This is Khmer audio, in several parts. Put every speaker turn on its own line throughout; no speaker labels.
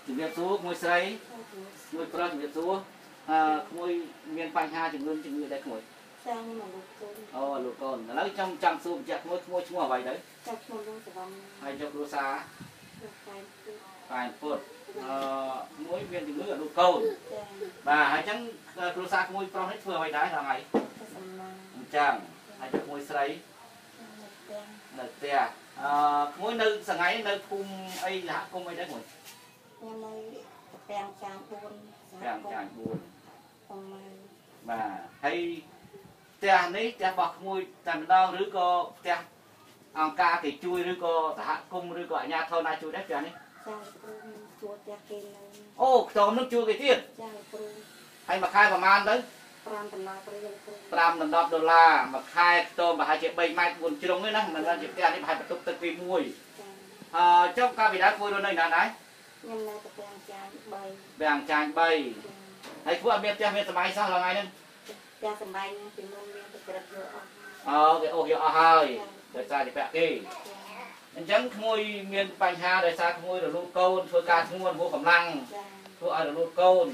ជំរាបសួរក្មួយស្រីក្មួយប្រុសជំរាបសួរក្មួយមានបញ្ហាជំងឺដែរក្មួយ
ចាខ្ញុំមកលោកកូន
អូលោកកូនឥឡូវចង់សួរបញ្ជាក់ក្មួយឈ្មោះអ្វីទៅ
ចាឈ្មោះលោកសវណ្ណ
ហើយយកគ្រួសារប៉ែនពុតក្មួយមានជំងឺលោកកូនចាបាទហើយអញ្ចឹងគ្រួសារក្មួយប្រុសនេះធ្វើអ្វីដែរថ្ងៃអញ្ចឹងហើយយកក្មួយស្រីនៅផ្ទះក្មួយនៅសងៃនៅភូមិអីសហគមន៍អីដែរក្មួយ
ខ្ញុំនៅតាំងចាង4
តាំងចាង4បាទហើយផ្ទះនេះផ្ទះរបស់ក្មួយតែម្ដងឬក៏ផ្ទះអង្គការគេជួយឬក៏សហគមន៍ឬក៏អាជ្ញាធរណាជួយដែរផ្ទះនេះ
ចាគ្រូជួយផ្ទះគេនៅ
អូខ្ទមនឹងជួយគេទៀត
ចាគ្រូ
ហើយមួយខែប្រហែលទៅ
$5$10
មួយខែខ្ទមប្រហែលជា3ម៉ែត្រ4ជ្រុងទេណាមិនថាជាផ្ទះនេះប្រហែលបន្ទប់ទឹកទី1ចុះកាលពីដើមគួរនៅណាដែរ
ខ្ញុំនៅផ្ទះចាញ់3
វាំងចាញ់3ហើយគួរអត់មានផ្ទះមានសម័យសោះថ្ងៃហ្នឹង
ផ្ទះសម័យពីមុនមានតែក្រិតយកអស់
គេអូសយកអស់ហើយដោយសារជាពាក់គេអញ្ចឹងក្មួយមានបញ្ហាដោយសារក្មួយរលូតកូនធ្វើការធ្ងន់ហួសកម្លាំងធ្វើឲ្យរលូតកូន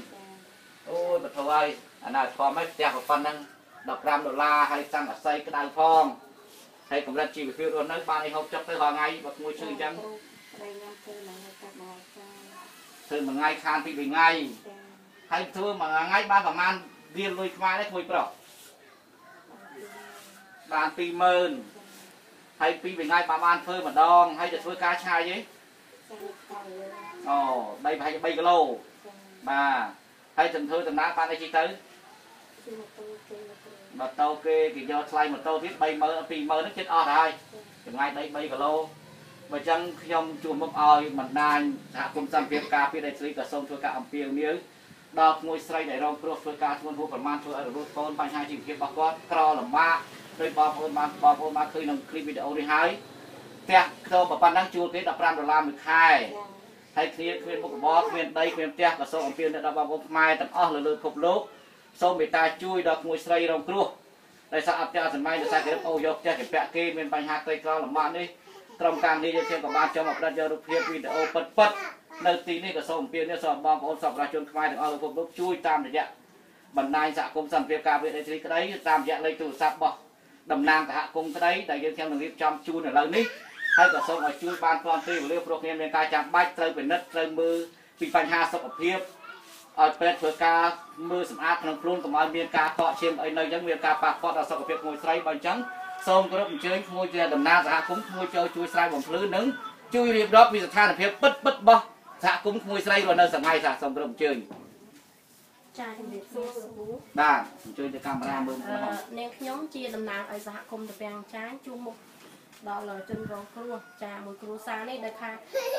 អូយបធហើយអាណាធំហើយផ្ទះប៉ុណ្ណឹង$15ហើយសង្កសីក្តៅផងហើយកម្រិតជីវភាពរស់នៅបានឲ្យហូបចុកទៅរាល់ថ្ងៃបើក្មួយឈឺអញ្ចឹងធ្វើមួយថ្ងៃខានពី2ថ្ងៃហើយធ្វើមួយថ្ងៃបានប្រហែលរៀលលុយខ្មែរដែរក្មួយប្រុសបាន20000ហើយពី2ថ្ងៃបានធ្វើម្ដងហើយទៅធ្វើការឆ្ងាយទេអូ3ប្រហែល3គីឡូបាទហើយទៅធ្វើដំណើរបានអីជិះទៅម៉ូតូគេយកថ្លៃម៉ូតូទៀត30000 20000ហ្នឹងជិតអស់ហើយចម្ងាយដី3គីឡូបើអញ្ចឹងខ្ញុំជួបមុខឲ្យបណ្ដាញសហគមន៍សន្តិភាពការពារដីធ្លីក៏សូមធ្វើការអំពាវនាវដល់ក្មួយស្រីដែលរងគ្រោះធ្វើការធ្ងន់ហួសប្រមាណធ្វើឲ្យរលូតកូនបញ្ហាជីវភាពរបស់គាត់ក្រលំបាកដោយបងប្អូនបានឃើញក្នុងคลิปវីដេអូនេះហើយផ្ទះខ្ទមប៉ុណ្ណឹងជួលគេ$15មួយខែហើយគ្នាគ្មានមុខរបរគ្មានដីគ្មានផ្ទះក៏សូមអំពាវនាវដល់បងប្អូនខ្មែរទាំងអស់លើពិភពលោកសូមមេត្តាជួយដល់ក្មួយស្រីរងគ្រោះដោយសារអត់ផ្ទះសម័យដោយសារគេអូយកផ្ទះគេពាក់គេមានបញ្ហាក្រីក្រលំបាកនេះក្រុមការងារយើងក៏បានចង់មកផ្ដិតយករូបភាពវីដេអូពិតនៅទីនេះក៏សូមអំពាវនាវសូមបងប្អូនសប្បុរសជនខ្មែរទាំងអស់លើពិភពលោកជួយតាមរយៈបណ្ដាញសហគមន៍សន្តិភាពការពារដីធ្លីក្តីតាមរយៈលេខទូរស័ព្ទរបស់តំណាងសហគមន៍ក្តីដែលយើងខ្ញុំនឹងរៀបចំជូនឥឡូវនេះហើយក៏សូមឲ្យជួយបានទាន់ពេលវេលាព្រោះគ្នាមានការចាំបាច់ត្រូវពិនិត្យត្រូវមើលពីបញ្ហាសុខភាពឲ្យពេទ្យធ្វើការមើលសម្អាតក្នុងខ្លួនកុំឲ្យមានការកកឈាមអីនៅអញ្ចឹងមានការប៉ះពាល់ដល់សុខភាពក្មួយស្រីបើអញ្ចឹងសូមគោរពអញ្ជើញក្មួយជាតំណាងសហគមន៍ក្មួយចូលជួយស្រាវបំភ្លឺនិងជួយរៀបរាប់ពីស្ថានភាពពិតរបស់សហគមន៍ក្មួយស្រីរស់នៅសង្ហៃថាសូមគោរពអញ្ជើញ
ចាជំរាបសួរ
បាទអញ្ជើញទៅកាមេរ៉ាមើល
នាងខ្ញុំជាតំណាងឲ្យសហគមន៍តាពាំងចាញ់ជួបមុខដល់ជនរងគ្រោះចាមួយគ្រួសារនេះដែលថា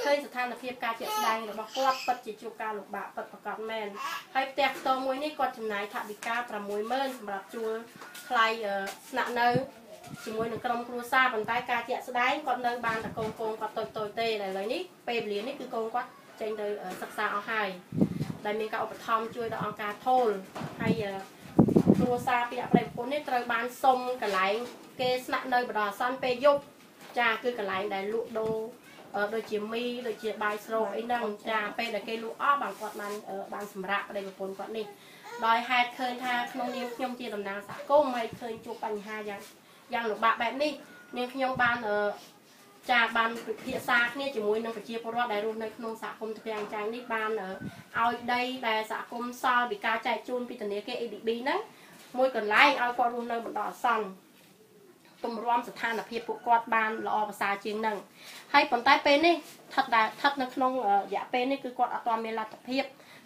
ឃើញស្ថានភាពការជាក់ស្ដែងរបស់គាត់ពិតជាជួបការលំបាកពិតប្រាកដមែនហើយផ្ទះខ្ទមមួយនេះគាត់ចំណាយថវិកា60000សម្រាប់ជួលថ្លៃស្នាក់នៅជាមួយនឹងក្រុមគ្រួសារប៉ុន្តែការជាក់ស្ដែងគាត់នៅបានតែកូនគាត់តូចទេតែឥឡូវនេះពេលវេលានេះគឺកូនគាត់ចេញទៅសិក្សាអស់ហើយដែលមានការឧបត្ថម្ភជួយដល់អង្គការថូលហើយគ្រួសារពីអប្រិយប្រពន្ធនេះត្រូវបានសុំកន្លែងគេស្នាក់នៅបណ្ដោះអាសន្នពេលយប់ចាគឺកន្លែងដែលលក់ដូរដូចជាមីដូចជាបាយស្រូបអីហ្នឹងចាពេលដែលគេលក់អស់បានគាត់បានសម្រាប់ប្តីប្រពន្ធគាត់នេះដោយហេតុឃើញថាក្នុងនាមខ្ញុំជាតំណាងសហគមន៍ហើយឃើញជួបបញ្ហាយ៉ាងលំបាកបែបនេះនាងខ្ញុំបានបានពិភាក្សាគ្នាជាមួយនឹងប្រជាពលរដ្ឋដែលរស់នៅក្នុងសហគមន៍តាពាំងចាញ់នេះបានឲ្យដីដែលសហគមន៍សល់ពីការចែកជូនពីធនាគារ ADB ហ្នឹងមួយកន្លែងឲ្យគាត់រស់នៅបណ្ដោះអាសន្នទម្រាំស្ថានភាពពួកគាត់បានល្អប្រសើរជាងនឹងហើយប៉ុន្តែពេលនេះស្ថិតនៅក្នុងរយៈពេលនេះគឺគាត់អត់ទាន់មានលទ្ធភាព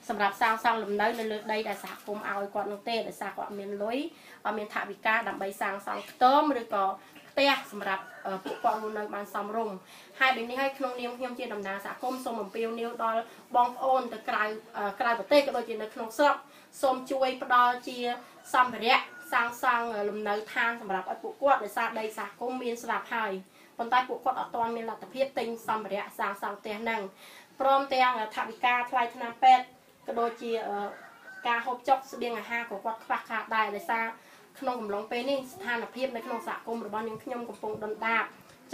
សម្រាប់សាងសង់លំនៅនៅលើដីដែលសហគមន៍ឲ្យគាត់នោះទេដោយសារគាត់មានលុយអត់មានថវិកាដើម្បីសាងសង់ខ្ទមឬក៏ផ្ទះសម្រាប់ពួកគាត់រស់នៅបានសមរម្យហើយដូចនេះហើយក្នុងនាមខ្ញុំជាតំណាងសហគមន៍សូមអំពាវនាវដល់បងប្អូនទៅក្រៅប្រទេសក៏ដូចជានៅក្នុងស្រុកសូមជួយផ្ដល់ជាសម្ភារៈសាងសង់លំនៅឋានសម្រាប់ឲ្យពួកគាត់ដោយសារដីសហគមន៍មានស្រាប់ហើយប៉ុន្តែពួកគាត់អត់ទាន់មានលទ្ធភាពទិញសម្ភារៈសាងសង់ផ្ទះហ្នឹងព្រមទាំងថវិកាថ្លៃថ្នាំពេទ្យក៏ដូចជាការហូបចុកស្បៀងអាហារក៏គាត់ខ្វះខាតដែរដោយសារក្នុងកំឡុងពេលនេះស្ថានភាពនៅក្នុងសហគមន៍របស់នាងខ្ញុំកំពុងដុនដាប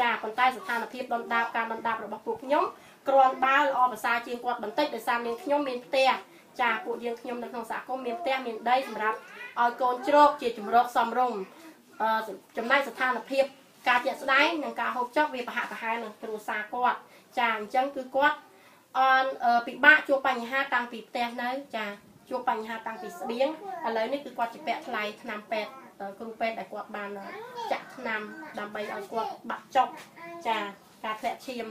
ចាប៉ុន្តែស្ថានភាពដុនដាបការដុនដាបរបស់ពួកខ្ញុំ ក្រាន់បើល្អភាសាជាងគាត់បន្តិចដោយសារមានខ្ញុំមានផ្ទះចាពួកយើងខ្ញុំនៅក្នុងសហគមន៍មានផ្ទះមានដីសម្រាប់ឲ្យកូនជ្រកជាជំរកសំរុំចំណែកស្ថានភាពការជាក់ស្ដែងនិងការហូបចុកវាប្រហាក់ប្រហែលនឹងគ្រួសារគាត់ចាអញ្ចឹងគឺគាត់ពិបាកជួបបញ្ហាតាំងពីផ្ទះនៅចាជួបបញ្ហាតាំងពីស្បៀងឥឡូវនេះគឺគាត់ជាពាក់ថ្លៃថ្នាំពេទ្យគ្រូពេទ្យដែលគាត់បានចាក់ថ្នាំដើម្បីឲ្យគាត់បាក់ចុកចាការធ្លាក់ឈាម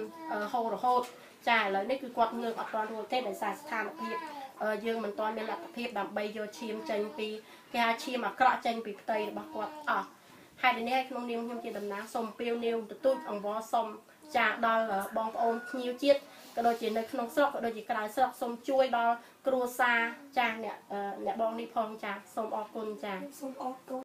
ហូររហូតចាឥឡូវនេះគឺគាត់ងើបអត់ទាន់រួចទេដោយសារស្ថានភាពយើងមិនទាន់មានលទ្ធភាពដើម្បីយកឈាមចេញពីគេហៅឈាមអាក្រក់ចេញពីផ្ទៃរបស់គាត់អស់ហេតុនេះក្នុងនាមខ្ញុំជាតំណាងសូមអំពាវនាវទទូចអង្វរសុំចាដល់បងប្អូនភ្ញៀវជាតិក៏ដូចជានៅក្នុងស្រុកក៏ដូចជាក្រៅស្រុកសូមជួយដល់គ្រួសារចាអ្នកបងនេះផងចាសូមអរគុណចាសូមអរគុណ